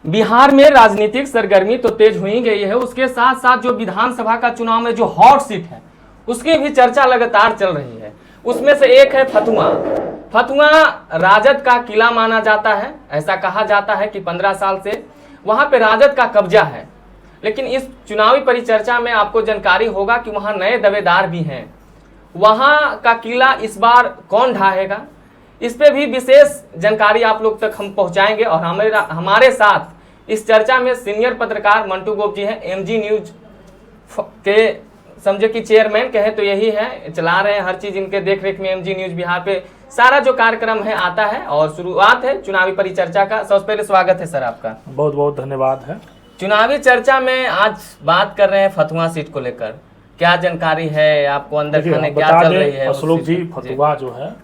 बिहार में राजनीतिक सरगर्मी तो तेज हो ही गई है, उसके साथ साथ जो विधानसभा का चुनाव में जो हॉट सीट है उसकी भी चर्चा लगातार चल रही है। उसमें से एक है फतुआ। फतुआ राजद का किला माना जाता है। ऐसा कहा जाता है कि 15 साल से वहां पे राजद का कब्जा है, लेकिन इस चुनावी परिचर्चा में आपको जानकारी होगा कि वहां नए दावेदार भी हैं। वहां का किला इस बार कौन ढाहेगा, इस पे भी विशेष जानकारी आप लोग तक हम पहुंचाएंगे। और हमारे साथ इस चर्चा में सीनियर पत्रकार मंटू गोप जी हैं, एमजी न्यूज के समझे कि चेयरमैन कहे तो यही है, चला रहे हैं हर चीज इनके देख रेख में। एमजी न्यूज बिहार पे सारा जो कार्यक्रम है आता है और शुरुआत है चुनावी परिचर्चा का। सबसे पहले स्वागत है सर आपका। बहुत बहुत धन्यवाद है। चुनावी चर्चा में आज बात कर रहे हैं फतुआ सीट को लेकर, क्या जानकारी है आपको, अंदर खाने क्या चल रही है? अशोक जी, फतुआ जो है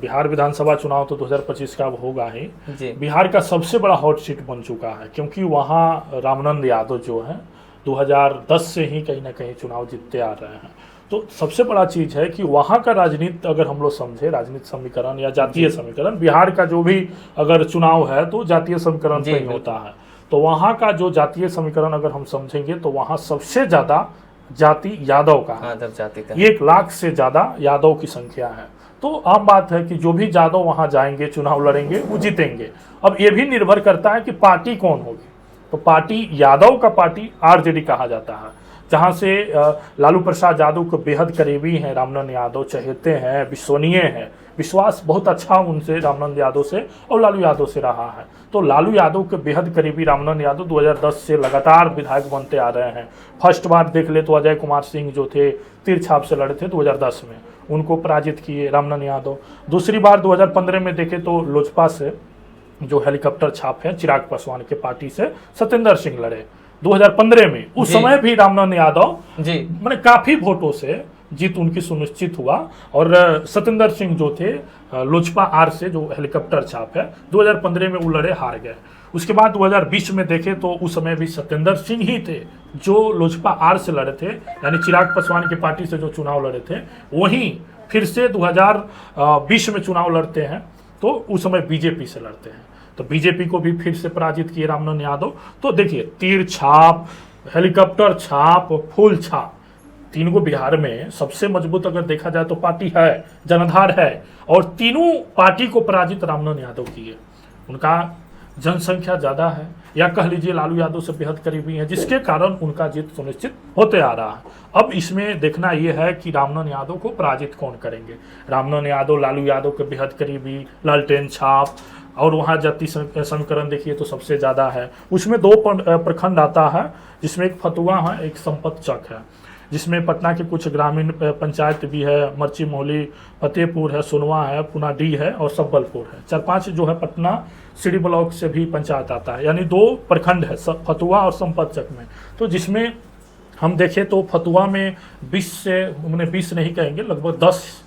बिहार विधानसभा चुनाव तो 2025 का होगा ही, बिहार का सबसे बड़ा हॉट सीट बन चुका है, क्योंकि वहाँ रामनंद यादव जो है 2010 से ही कहीं ना कहीं चुनाव जीतते आ रहे हैं। तो सबसे बड़ा चीज है कि वहाँ का राजनीति अगर हम लोग समझे, राजनीति समीकरण या जातीय समीकरण, बिहार का जो भी अगर चुनाव है तो जातीय समीकरण पे ही होता है। तो वहाँ का जो जातीय समीकरण अगर हम समझेंगे तो वहाँ सबसे ज्यादा जाति यादव का है। 1 लाख से ज्यादा यादव की संख्या है। तो आम बात है कि जो भी यादव वहां जाएंगे, चुनाव लड़ेंगे, वो जीतेंगे। अब ये भी निर्भर करता है कि पार्टी कौन होगी। तो पार्टी यादव का पार्टी आरजेडी कहा जाता है, जहां से लालू प्रसाद यादव को बेहद करीबी हैं रामनंद यादव, चहेते हैं, विश्वसनीय हैं, विश्वास बहुत अच्छा उनसे रामनंद यादव से और लालू यादव से रहा है। तो लालू यादव के बेहद करीबी रामनंद यादव 2010 से लगातार विधायक बनते आ रहे हैं। फर्स्ट बार देख ले तो अजय कुमार सिंह जो थे तिरछाप से लड़े थे 2010 में, उनको पराजित किए रामनंद यादव। दूसरी बार 2015 में देखे तो लोजपा से जो हेलीकॉप्टर छाप है चिराग पासवान के पार्टी से सत्येंद्र सिंह लड़े 2015 में। उस समय भी रामनंद यादव मैंने काफी वोटों से जीत उनकी सुनिश्चित हुआ। और सत्येंद्र सिंह जो थे लोजपा आर से जो हेलीकॉप्टर छाप है 2015 में वो लड़े, हार गए। उसके बाद 2020 में देखे तो उस समय भी सत्येंद्र सिंह ही थे जो लोजपा आर से लड़े थे, यानी चिराग पासवान की पार्टी से जो चुनाव लड़े थे वहीं फिर से 2020 में चुनाव लड़ते हैं तो उस समय बीजेपी से लड़ते हैं। तो बीजेपी को भी फिर से पराजित किए रामनंद यादव। तो देखिए, तीर छाप, हेलीकॉप्टर छाप, फूल छाप, तीनों को बिहार में सबसे मजबूत अगर देखा जाए तो पार्टी है, जनाधार है, और तीनों पार्टी को पराजित रामनंद यादव किए। उनका जनसंख्या ज़्यादा है, या कह लीजिए लालू यादव से बेहद करीबी है, जिसके कारण उनका जीत सुनिश्चित होते आ रहा है। अब इसमें देखना यह है कि रामनंद यादव को पराजित कौन करेंगे। रामनंद यादव लालू यादव के बेहद करीबी, लालटेन छाप, और वहाँ जाति समीकरण देखिए तो सबसे ज़्यादा है। उसमें 2 प्रखंड आता है, जिसमें एक फतुआ है, एक संपत चक है, जिसमें पटना के कुछ ग्रामीण पंचायत भी है, मर्ची मोहली, फतेहपुर है, सोनवा है, पुनाडी है और सम्बलपुर है। 4-5 जो है पटना सिटी ब्लॉक से भी पंचायत आता है, यानी 2 प्रखंड है फतुआ और संपत चक में। तो जिसमें हम देखें तो फतुआ में 20 से, उन्हें 20 नहीं कहेंगे, लगभग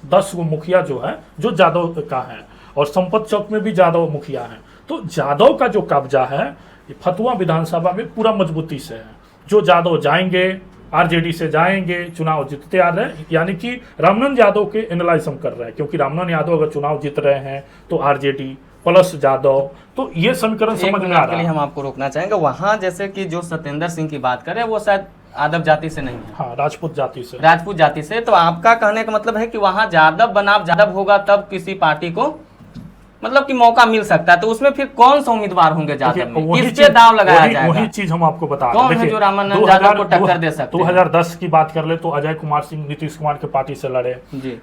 10 वो मुखिया जो है जो यादव का है, और संपत चौक में भी यादव मुखिया है। तो यादव का जो कब्जा है फतुआ विधानसभा में पूरा मजबूती से है। जो यादव जाएंगे आरजेडी से जाएंगे, चुनाव जीतते आ रहे हैं, यानी कि रामनंद यादव के एनालाइज हम कर रहे हैं, क्योंकि रामनंद यादव अगर चुनाव जीत रहे हैं तो आरजेडी प्लस यादव, तो ये समीकरण समझ में आ रहा है। हम आपको रोकना चाहेंगे, वहाँ जैसे कि जो सत्येंद्र सिंह की बात करें वो शायद यादव जाति से नहीं है, हाँ, राजपूत जाति से। राजपूत जाति से। तो आपका कहने का मतलब है कि वहाँ यादव बनाम यादव होगा तब किसी पार्टी को मतलब कि मौका मिल सकता है। तो उसमें फिर कौन सा उम्मीदवार होंगे यादव में, किस पे दाव लगाया जाएगा? वही चीज हम आपको बता रहे हैं, जो रामनंद यादव को टक्कर दे सकते हैं। 2010 की बात कर ले तो अजय कुमार सिंह नीतीश कुमार के पार्टी से लड़े।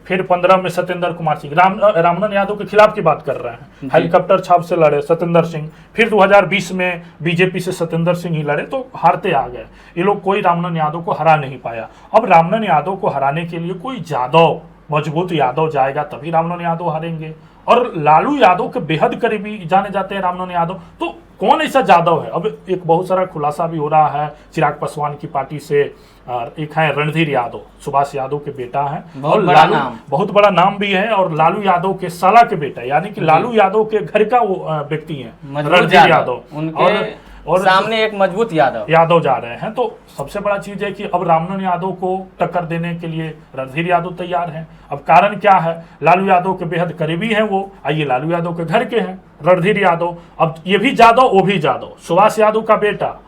फिर 15 में सत्येंद्र कुमार सिंह, रामनंद यादव के खिलाफ की बात कर रहे हैं, हेलीकॉप्टर छाप से लड़े सत्येंद्र सिंह। फिर 2020 में बीजेपी से सत्येंद्र सिंह ही लड़े, तो हारते आ गए ये लोग, कोई रामनंद यादव को हरा नहीं पाया। अब रामनंद यादव को हराने के लिए कोई यादव, मजबूत यादव जाएगा तभी रामनंद यादव हारेंगे। और लालू यादव के बेहद करीबी जाने जाते हैं रामनंद यादव। तो कौन ऐसा यादव है? अब एक बहुत सारा खुलासा भी हो रहा है चिराग पासवान की पार्टी से। एक है रणधीर यादव, सुभाष यादव के बेटा है, और लालू बहुत बड़ा नाम भी है, और लालू यादव के साला के बेटा, यानी कि लालू यादव के घर का वो व्यक्ति है रणधीर यादव। और और सामने एक मजबूत यादव जा रहे हैं। तो सबसे बड़ा चीज है कि अब रामनंद यादव को टक्कर देने के लिए रणधीर यादव तैयार हैं। अब कारण क्या है, लालू यादव के बेहद करीबी हैं वो, ये लालू यादव के घर के हैं रणधीर यादव। अब ये भी जादव वो भी जादव, सुभाष यादव का बेटा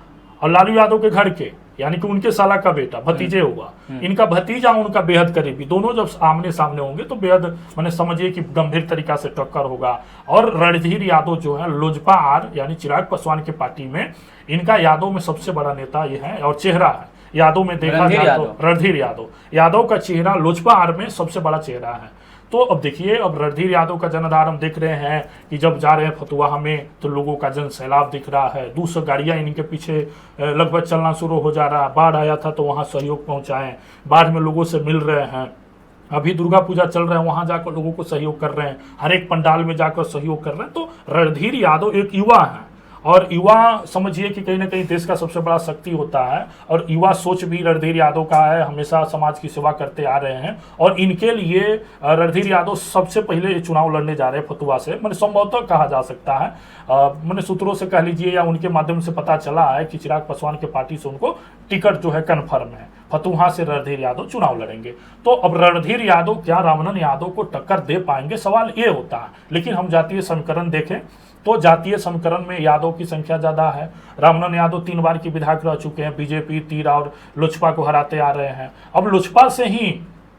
और लालू यादव के घर के, यानी कि उनके साला का बेटा, भतीजे हुआ, इनका भतीजा उनका बेहद करीबी, दोनों जब आमने सामने होंगे तो बेहद मैंने समझिए कि गंभीर तरीका से टक्कर होगा। और रणधीर यादव जो है लोजपा आर यानी चिराग पासवान की पार्टी में, इनका यादव में सबसे बड़ा नेता ये है और चेहरा है यादव में देखा जाए तो रणधीर यादव का चेहरा लोजपा आर में सबसे बड़ा चेहरा है। तो अब देखिए, अब रणधीर यादव का जनाधार हम देख रहे हैं कि जब जा रहे हैं फतुहा में तो लोगों का जन सैलाब दिख रहा है, 200 गाड़ियां इनके पीछे लगभग चलना शुरू हो जा रहा है। बाढ़ आया था तो वहां सहयोग पहुंचाएं, बाढ़ में लोगों से मिल रहे हैं। अभी दुर्गा पूजा चल रहा है, वहां जाकर लोगों को सहयोग कर रहे हैं, हर एक पंडाल में जाकर सहयोग कर रहे हैं। तो रणधीर यादव एक युवा है और युवा समझिए कि कहीं ना कहीं देश का सबसे बड़ा शक्ति होता है और युवा सोच भी रणधीर यादव का है, हमेशा समाज की सेवा करते आ रहे हैं। और इनके लिए रणधीर यादव सबसे पहले चुनाव लड़ने जा रहे हैं फतुहा से, मैंने संभवतः कहा जा सकता है, मैंने सूत्रों से कह लीजिए या उनके माध्यम से पता चला है कि चिराग पासवान के पार्टी से उनको टिकट जो है कन्फर्म है, फतुहा से रणधीर यादव चुनाव लड़ेंगे। तो अब रणधीर यादव क्या रामनंद यादव को टक्कर दे पाएंगे, सवाल ये होता है। लेकिन हम जातीय समीकरण देखें तो जातीय समीकरण में यादव की संख्या ज्यादा है। रामनंद यादव 3 बार की विधायक रह चुके हैं, बीजेपी तीर और लोजपा को हराते आ रहे हैं। अब लोजपा से ही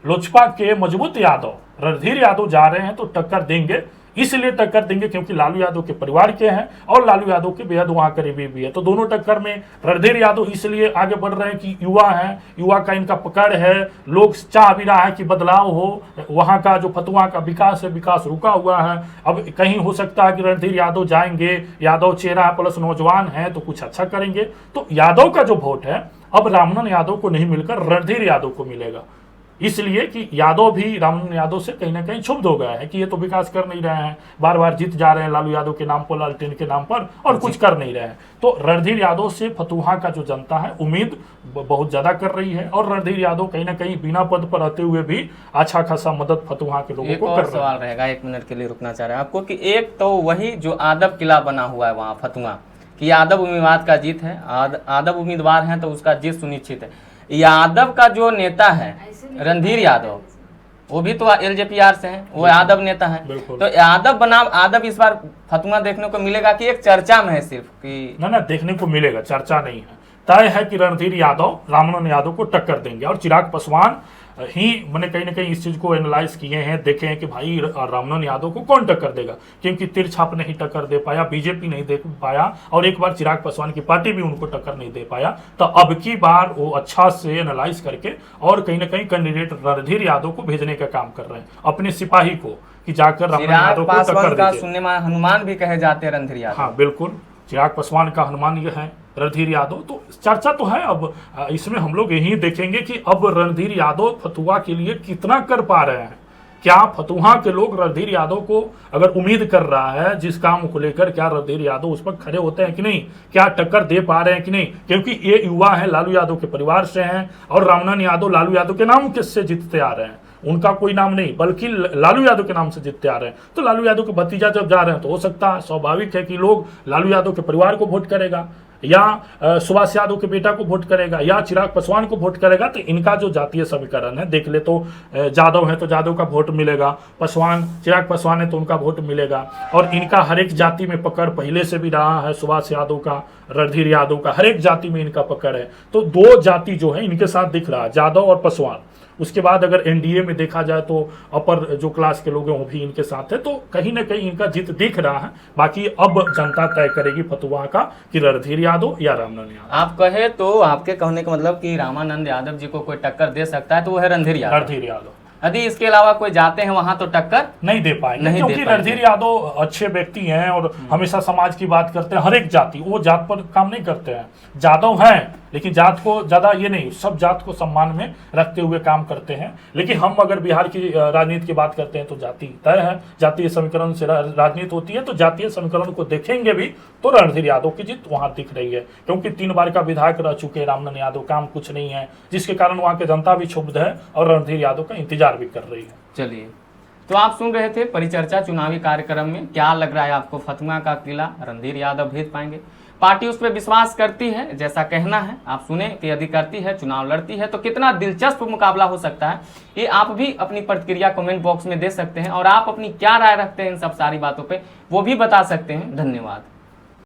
लोजपा के मजबूत यादव रणधीर यादव जा रहे हैं तो टक्कर देंगे, इसलिए टक्कर देंगे क्योंकि लालू यादव के परिवार के हैं और लालू यादव के बेहद वहां करीबी भी है। तो दोनों टक्कर में रणधीर यादव इसलिए आगे बढ़ रहे हैं कि युवा हैं, युवा का इनका पकड़ है, लोग चाह भी रहा है कि बदलाव हो, वहां का जो फतुहा का विकास है, विकास रुका हुआ है। अब कहीं हो सकता है कि रणधीर यादव जाएंगे, यादव चेहरा प्लस नौजवान है तो कुछ अच्छा करेंगे। तो यादव का जो वोट है अब रामनंद यादव को नहीं मिलकर रणधीर यादव को मिलेगा, इसलिए कि यादव भी रामनंद यादव से कहीं ना कहीं क्षुब्ध हो गया है कि ये तो विकास कर नहीं रहे हैं, बार बार जीत जा रहे हैं लालू यादव के नाम पर, लालटेन के नाम पर, और कुछ कर नहीं रहे हैं। तो रणधीर यादव से फतुहा का जो जनता है उम्मीद बहुत ज्यादा कर रही है और रणधीर यादव कहीं ना कहीं बिना पद पर रहते हुए भी अच्छा खासा मदद फतुहा के लोगों को कर रहे हैं। सवाल रहेगा, 1 मिनट के लिए रुकना चाह रहे हैं आपको कि एक तो वही जो आदब किला बना हुआ है वहाँ फतुहा कि यादव उम्मीदवार का जीत है, यादव उम्मीदवार है तो उसका जीत सुनिश्चित है। यादव का जो नेता है रणधीर यादव, वो भी तो एलजेपीआर से हैं, वो यादव नेता हैं। तो यादव बनाम यादव इस बार फतुहा देखने को मिलेगा कि एक चर्चा में है सिर्फ कि ना देखने को मिलेगा, चर्चा नहीं है, तय है कि रणधीर यादव रामनंद यादव को टक्कर देंगे। और चिराग पासवान ही मैंने कहीं ना कहीं इस चीज को एनालाइज किए हैं, देखे हैं कि भाई रामनंद यादव को कौन टक्कर देगा, क्योंकि तिरछाप नहीं टक्कर दे पाया, बीजेपी नहीं दे पाया और एक बार चिराग पासवान की पार्टी भी उनको टक्कर नहीं दे पाया। तो अब की बार वो अच्छा से एनालाइज करके और कहीं ना कहीं कैंडिडेट रणधीर यादव को भेजने का काम कर रहे हैं, अपने सिपाही को कि जाकर रामनंद यादव को टक्कर दे। सुनने में हनुमान भी कहे जाते हैं रणधीर यादव। हाँ बिल्कुल, चिराग पासवान का हनुमान ये है रणधीर यादव। तो चर्चा तो है, अब इसमें हम लोग यही देखेंगे कि अब रणधीर यादव फतुहा के लिए कितना कर पा रहे हैं। क्या फतुहा के लोग रणधीर यादव को अगर उम्मीद कर रहा है जिस काम को लेकर, क्या रणधीर यादव उस पर खड़े होते हैं कि नहीं, क्या टक्कर दे पा रहे हैं कि नहीं, क्योंकि ये युवा है, लालू यादव के परिवार से हैं और रामनंद यादव लालू यादव के नाम किससे जीतते आ रहे हैं, उनका कोई नाम नहीं बल्कि लालू यादव के नाम से जीतते आ रहे हैं। तो लालू यादव के भतीजा जब जा रहे हैं तो हो सकता है, स्वाभाविक है कि लोग लालू यादव के परिवार को वोट करेगा या सुभाष यादव के बेटा को वोट करेगा या चिराग पासवान को वोट करेगा। तो इनका जो जातीय समीकरण है देख ले तो जादव है तो जादव का वोट मिलेगा, पासवान चिराग पासवान है तो उनका वोट मिलेगा। और इनका हर एक जाति में पकड़ पहले से भी रहा है, सुभाष यादव का, रणधीर यादव का, हर एक जाति में इनका पकड़ है। तो 2 जाति जो है इनके साथ दिख रहा है, जादव और पासवान। उसके बाद अगर एनडीए में देखा जाए तो अपर जो क्लास के लोग हैं वो भी इनके साथ है। तो कहीं ना कहीं इनका जीत दिख रहा है। बाकी अब जनता तय करेगी फतुहा का कि रणधीर यादव या रामनंद यादव। आप कहे तो आपके कहने का मतलब कि रामानंद यादव जी को कोई टक्कर दे सकता है तो वो है रणधीर यादव। यदि इसके अलावा कोई जाते हैं वहां तो टक्कर नहीं दे पाएंगे, क्योंकि रणधीर यादव अच्छे व्यक्ति हैं और हमेशा समाज की बात करते हैं। हर एक जाति, वो जात पर काम नहीं करते हैं, जादव हैं लेकिन जात को ज्यादा ये नहीं, सब जात को सम्मान में रखते हुए काम करते हैं। लेकिन हम अगर बिहार की राजनीति की बात करते हैं तो जाति तय है, जातीय समीकरण से राजनीति होती है। तो जातीय समीकरण को देखेंगे भी तो रणधीर यादव की जीत वहां दिख रही है, क्योंकि 3 बार का विधायक रह चुके हैं रामनंद यादव, काम कुछ नहीं है, जिसके कारण वहां की जनता भी क्षुब्ध है और रणधीर यादव का इंतजार भी कर रही है। चलिए तो आप सुन रहे थे परिचर्चा चुनावी कार्यक्रम में। क्या लग रहा है आपको, फतुहा का किला रणधीर यादव भेज पाएंगे? पार्टी उस पर विश्वास करती है, जैसा कहना है। आप सुने कि यदि करती है, चुनाव लड़ती है, तो कितना दिलचस्प मुकाबला हो सकता है, ये आप भी अपनी प्रतिक्रिया कमेंट बॉक्स में दे सकते हैं। और आप अपनी क्या राय रखते हैं इन सब सारी बातों पे, वो भी बता सकते हैं। धन्यवाद।